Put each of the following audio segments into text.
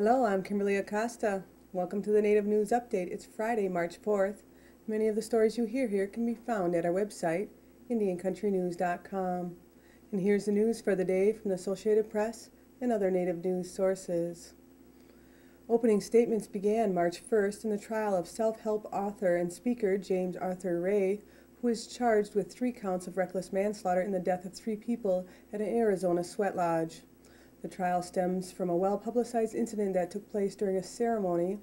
Hello, I'm Kimberlie Acosta. Welcome to the Native News Update. It's Friday, March 4th. Many of the stories you hear here can be found at our website, IndianCountryNews.com. And here's the news for the day from the Associated Press and other Native news sources. Opening statements began March 1st in the trial of self-help author and speaker James Arthur Ray, who is charged with 3 counts of reckless manslaughter in the death of 3 people at an Arizona sweat lodge. The trial stems from a well-publicized incident that took place during a ceremony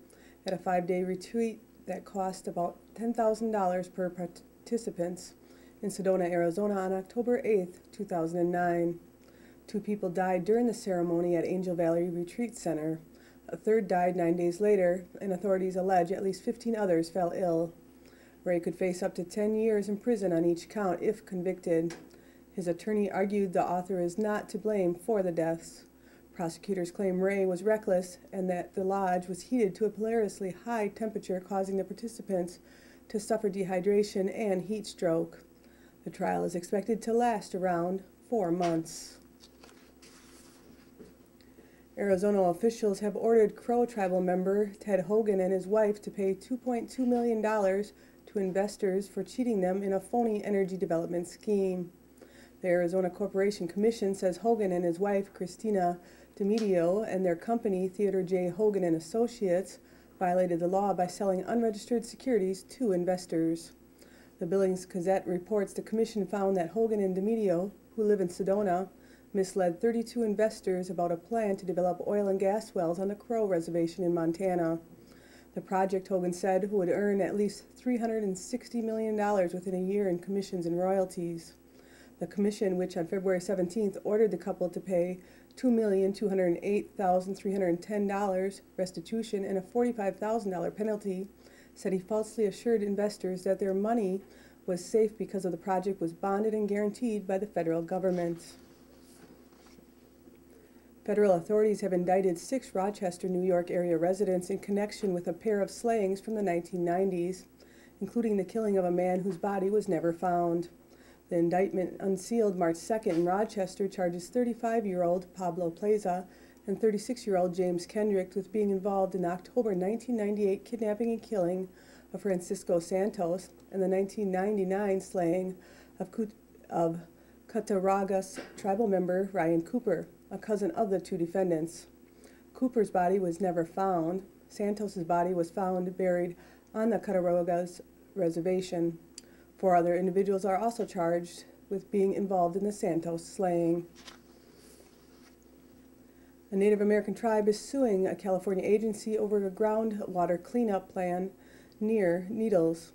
at a 5-day retreat that cost about $10,000 per participant in Sedona, Arizona on October 8, 2009. 2 people died during the ceremony at Angel Valley Retreat Center. A third died 9 days later, and authorities allege at least 15 others fell ill. Ray could face up to 10 years in prison on each count if convicted. His attorney argued the author is not to blame for the deaths. Prosecutors claim Ray was reckless and that the lodge was heated to a hilariously high temperature, causing the participants to suffer dehydration and heat stroke. The trial is expected to last around 4 months. Arizona officials have ordered Crow tribal member Ted Hogan and his wife to pay $2.2 million to investors for cheating them in a phony energy development scheme. The Arizona Corporation Commission says Hogan and his wife, Christina DeMedio, and their company, Theodore J. Hogan and Associates, violated the law by selling unregistered securities to investors. The Billings Gazette reports the commission found that Hogan and DeMedio, who live in Sedona, misled 32 investors about a plan to develop oil and gas wells on the Crow Reservation in Montana. The project, Hogan said, would earn at least $360 million within a year in commissions and royalties. The commission, which on February 17th ordered the couple to pay $2,208,310 restitution and a $45,000 penalty, said he falsely assured investors that their money was safe because of the project was bonded and guaranteed by the federal government. Federal authorities have indicted 6 Rochester, New York area residents in connection with a pair of slayings from the 1990s, including the killing of a man whose body was never found. The indictment, unsealed March 2nd in Rochester, charges 35-year-old Pablo Plaza and 36-year-old James Kendrick with being involved in the October 1998 kidnapping and killing of Francisco Santos and the 1999 slaying of Cattaraugus tribal member Ryan Cooper, a cousin of the 2 defendants. Cooper's body was never found. Santos's body was found buried on the Cattaraugus reservation. 4 other individuals are also charged with being involved in the Santos slaying. A Native American tribe is suing a California agency over a groundwater cleanup plan near Needles,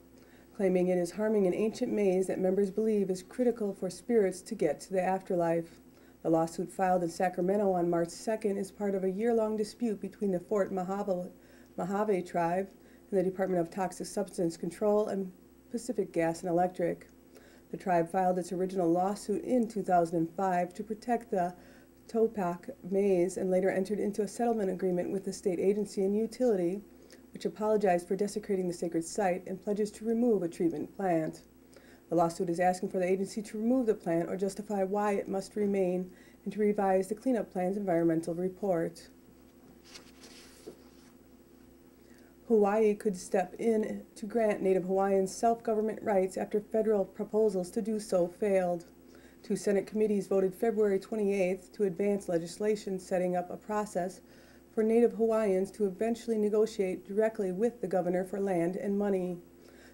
claiming it is harming an ancient maze that members believe is critical for spirits to get to the afterlife. The lawsuit filed in Sacramento on March 2nd is part of a year-long dispute between the Fort Mohave tribe and the Department of Toxic Substance Control and Pacific Gas and Electric. The tribe filed its original lawsuit in 2005 to protect the Topak maze and later entered into a settlement agreement with the state agency and utility, which apologized for desecrating the sacred site and pledges to remove a treatment plant. The lawsuit is asking for the agency to remove the plant or justify why it must remain and to revise the cleanup plan's environmental report. Hawaii could step in to grant Native Hawaiians self-government rights after federal proposals to do so failed. 2 Senate committees voted February 28th to advance legislation setting up a process for Native Hawaiians to eventually negotiate directly with the governor for land and money.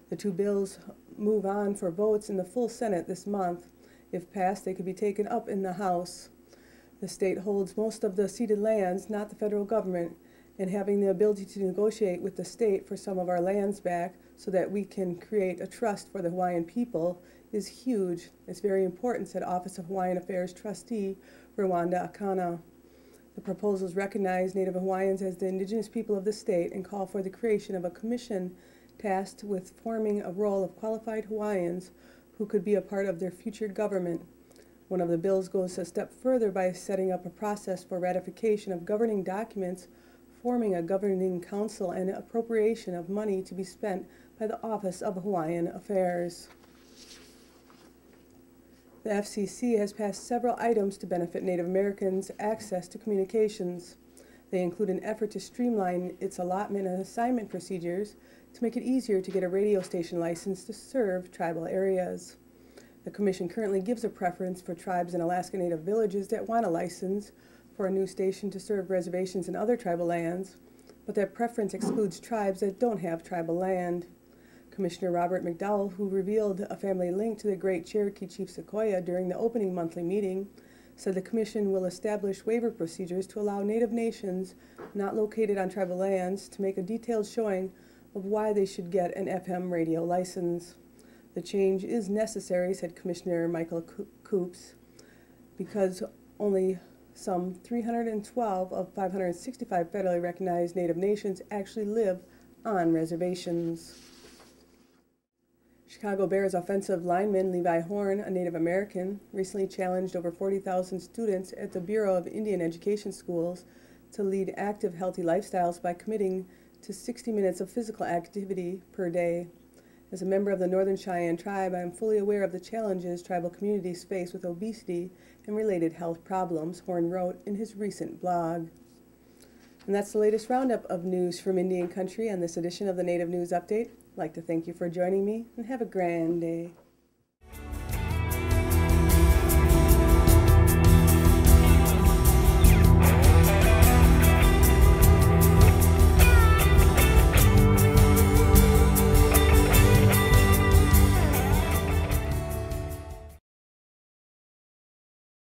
The 2 bills move on for votes in the full Senate this month. If passed, they could be taken up in the House. The state holds most of the ceded lands, not the federal government, and having the ability to negotiate with the state for some of our lands back so that we can create a trust for the Hawaiian people is huge. It's very important, said Office of Hawaiian Affairs Trustee Rwanda Akana. The proposals recognize Native Hawaiians as the indigenous people of the state and call for the creation of a commission tasked with forming a roll of qualified Hawaiians who could be a part of their future government. One of the bills goes a step further by setting up a process for ratification of governing documents, forming a governing council, and appropriation of money to be spent by the Office of Hawaiian Affairs. The FCC has passed several items to benefit Native Americans' access to communications. They include an effort to streamline its allotment and assignment procedures to make it easier to get a radio station license to serve tribal areas. The Commission currently gives a preference for tribes and Alaska Native villages that want a license for a new station to serve reservations and other tribal lands, but that preference excludes tribes that don't have tribal land. Commissioner Robert McDowell, who revealed a family link to the Great Cherokee Chief Sequoyah during the opening monthly meeting, said the Commission will establish waiver procedures to allow Native nations not located on tribal lands to make a detailed showing of why they should get an FM radio license. The change is necessary, said Commissioner Michael Coops, because only some 312 of 565 federally recognized Native nations actually live on reservations. Chicago Bears offensive lineman Levi Horn, a Native American, recently challenged over 40,000 students at the Bureau of Indian Education Schools to lead active, healthy lifestyles by committing to 60 minutes of physical activity per day. As a member of the Northern Cheyenne tribe, I am fully aware of the challenges tribal communities face with obesity and related health problems, Horn wrote in his recent blog. And that's the latest roundup of news from Indian Country on this edition of the Native News Update. I'd like to thank you for joining me, and have a grand day.